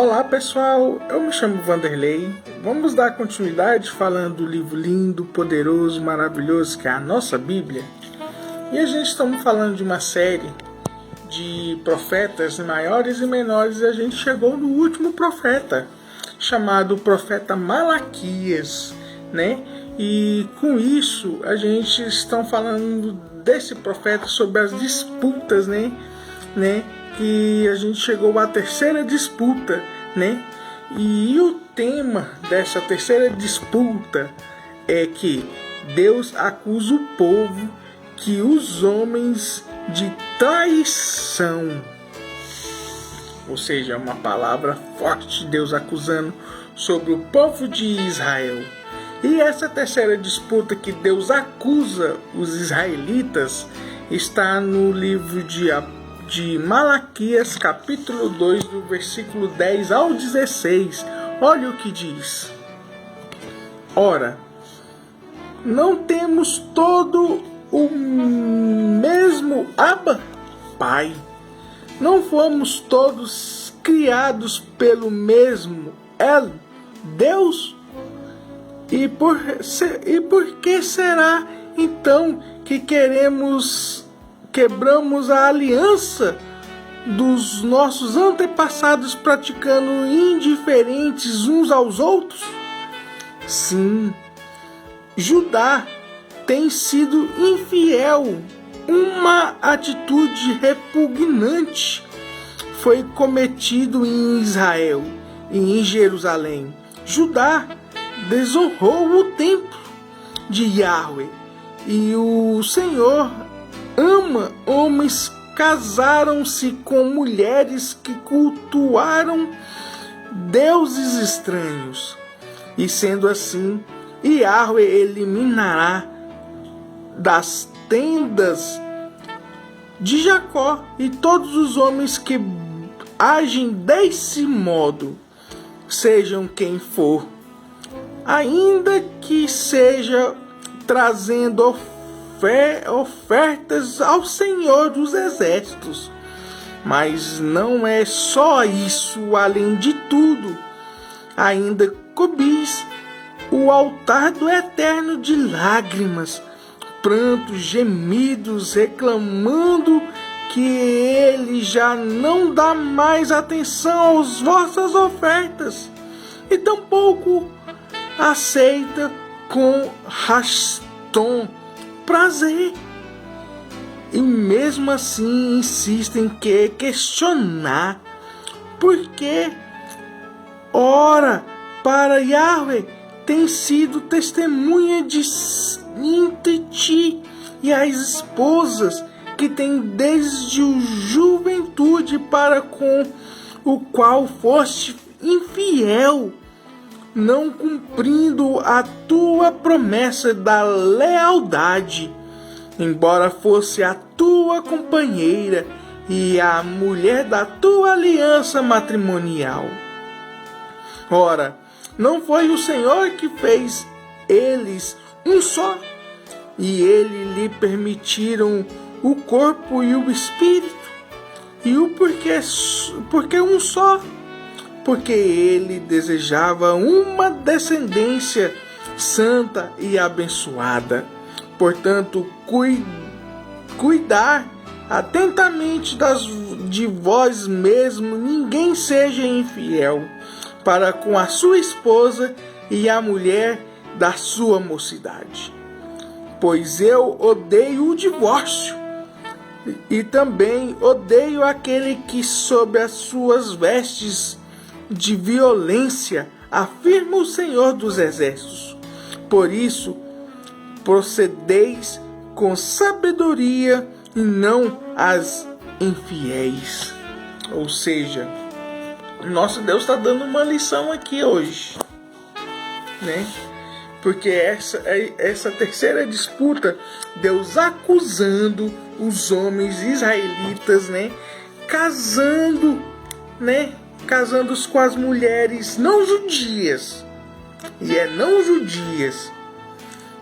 Olá pessoal, eu me chamo Vanderlei. Vamos dar continuidade falando do livro lindo, poderoso, maravilhoso que é a nossa Bíblia. E a gente estamos falando de uma série de profetas maiores e menores e a gente chegou no último profeta, chamado profeta Malaquias, né? E com isso a gente está falando desse profeta sobre as disputas, né? Que a gente chegou à terceira disputa, né? E o tema dessa terceira disputa é que Deus acusa o povo que os homens de traição, ou seja, uma palavra forte, Deus acusando sobre o povo de Israel. E essa terceira disputa que Deus acusa os israelitas está no livro de Malaquias, capítulo 2, do versículo 10 ao 16. Olha o que diz. Ora, não temos todo o mesmo Abba, Pai? Não fomos todos criados pelo mesmo El, Deus? E por que será então que quebramos a aliança dos nossos antepassados praticando indiferentes uns aos outros? Sim, Judá tem sido infiel. Uma atitude repugnante foi cometido em Israel e em Jerusalém. Judá desonrou o templo de Yahweh e o Senhor ama homens casaram-se com mulheres que cultuaram deuses estranhos. E sendo assim, Yahweh eliminará das tendas de Jacó e todos os homens que agem desse modo, sejam quem for, ainda que seja trazendo ofertas ao Senhor dos Exércitos. Mas não é só isso, além de tudo, ainda cobis o altar do Eterno de lágrimas, prantos, gemidos, reclamando que ele já não dá mais atenção às vossas ofertas, e tampouco aceita com rastom prazer. E mesmo assim insistem que questionar, porque ora para Yahweh tem sido testemunha de entre ti e as esposas que tem desde a juventude para com o qual foste infiel, não cumprindo a tua promessa da lealdade, embora fosse a tua companheira e a mulher da tua aliança matrimonial. Ora, não foi o Senhor que fez eles um só, e ele lhe permitiram o corpo e o espírito, e o porque um só, porque ele desejava uma descendência santa e abençoada. Portanto, cuidar atentamente de vós mesmo, ninguém seja infiel para com a sua esposa e a mulher da sua mocidade. Pois eu odeio o divórcio, e também odeio aquele que sob as suas vestes de violência, afirma o Senhor dos Exércitos. Por isso, procedeis com sabedoria e não as infiéis. Ou seja, nosso Deus está dando uma lição aqui hoje, né? Porque essa terceira disputa, Deus acusando os homens israelitas, né? Casando com as mulheres não judias. E não judias.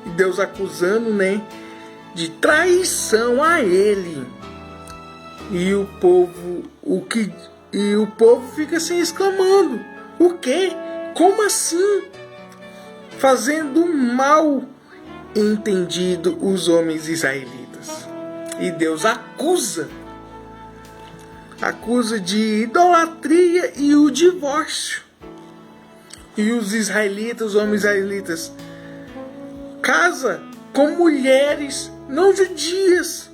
E Deus acusando, né? De traição a ele. E o povo, E o povo fica assim exclamando: o quê? Como assim? Fazendo mal entendido os homens israelitas. E Deus acusa de idolatria e o divórcio. E os israelitas, os homens israelitas, casa com mulheres não judias,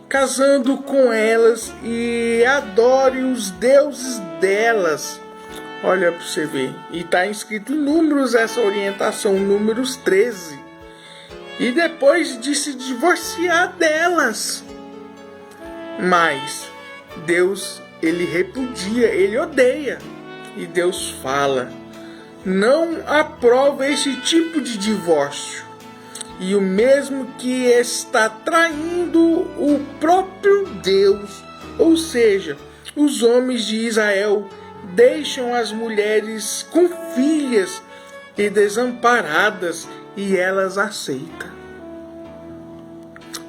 casando com elas e adore os deuses delas. Olha para você ver. E está escrito em Números essa orientação, Números 13. E depois de se divorciar delas. Mas Deus, ele repudia, ele odeia. E Deus fala: não aprova esse tipo de divórcio. E o mesmo que está traindo o próprio Deus. Ou seja, os homens de Israel deixam as mulheres com filhas e desamparadas e elas aceitam.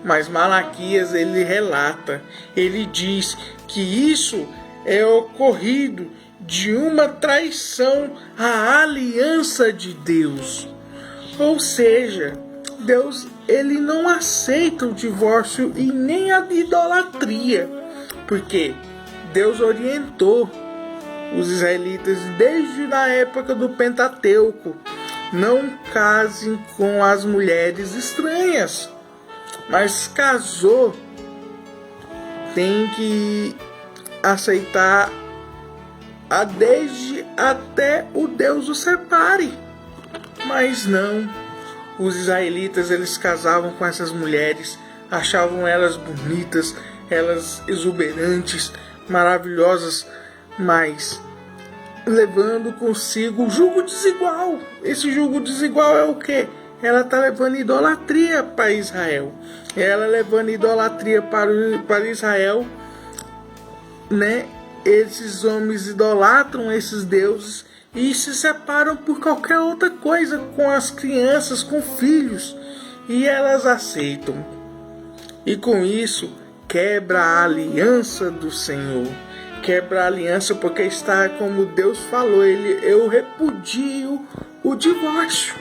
Mas Malaquias ele relata, ele diz que isso é ocorrido de uma traição à aliança de Deus. Ou seja, Deus ele não aceita o divórcio e nem a idolatria, porque Deus orientou os israelitas desde a época do Pentateuco: não casem com as mulheres estranhas, mas casou, tem que aceitar desde até o Deus o separe. Mas não, os israelitas eles casavam com essas mulheres, achavam elas bonitas, elas exuberantes, maravilhosas, mas levando consigo o jugo desigual. Esse jugo desigual é o quê? Ela está levando idolatria para Israel. Ela levando idolatria para Israel, né? Esses homens idolatram esses deuses e se separam por qualquer outra coisa, com as crianças, com filhos, e elas aceitam. E com isso quebra a aliança do Senhor. Quebra a aliança porque está como Deus falou: eu repudio o divórcio.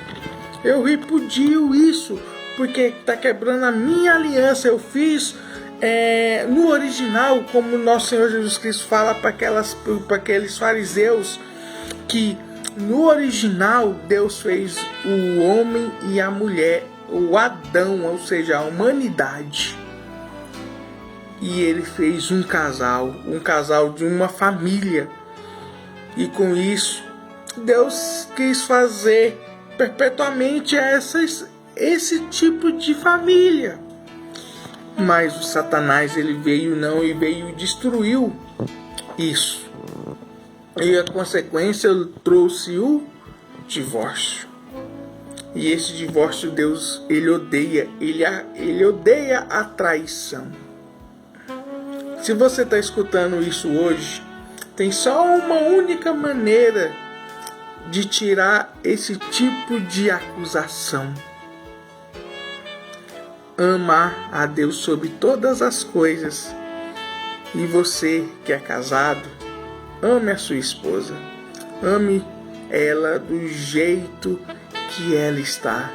Eu repudio isso porque está quebrando a minha aliança. Eu fiz no original, como nosso Senhor Jesus Cristo fala para aqueles fariseus, que no original Deus fez o homem e a mulher, o Adão, ou seja, a humanidade. E ele fez um casal de uma família. E com isso, Deus quis fazer perpetuamente esse tipo de família. Mas o Satanás ele veio e destruiu isso. E a consequência trouxe o divórcio. E esse divórcio Deus ele odeia. Ele odeia a traição. Se você está escutando isso hoje, tem só uma única maneira de tirar esse tipo de acusação: amar a Deus sobre todas as coisas. E você que é casado, ame a sua esposa. Ame ela do jeito que ela está.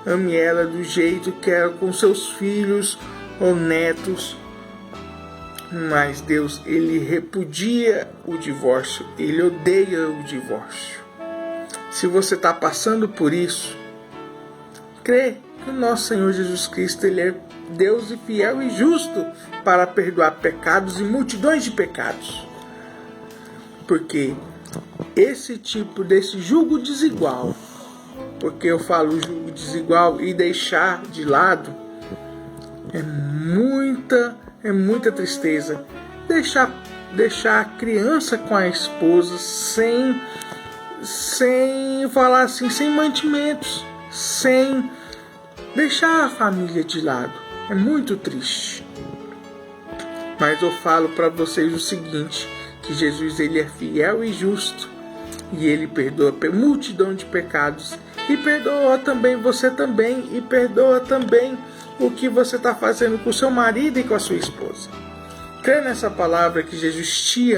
Ame ela do jeito que é com seus filhos ou netos. Mas Deus, ele repudia o divórcio. Ele odeia o divórcio. Se você está passando por isso, crê que o nosso Senhor Jesus Cristo ele é Deus e fiel e justo para perdoar pecados e multidões de pecados. Porque desse jugo desigual, porque eu falo jugo desigual e deixar de lado, é muita tristeza. Deixar a criança com a esposa sem falar assim, sem mantimentos, sem deixar a família de lado. É muito triste. Mas eu falo para vocês o seguinte, que Jesus ele é fiel e justo, e ele perdoa multidão de pecados, e perdoa também você também, e perdoa também o que você está fazendo com o seu marido e com a sua esposa. Crê nessa palavra que Jesus te ama.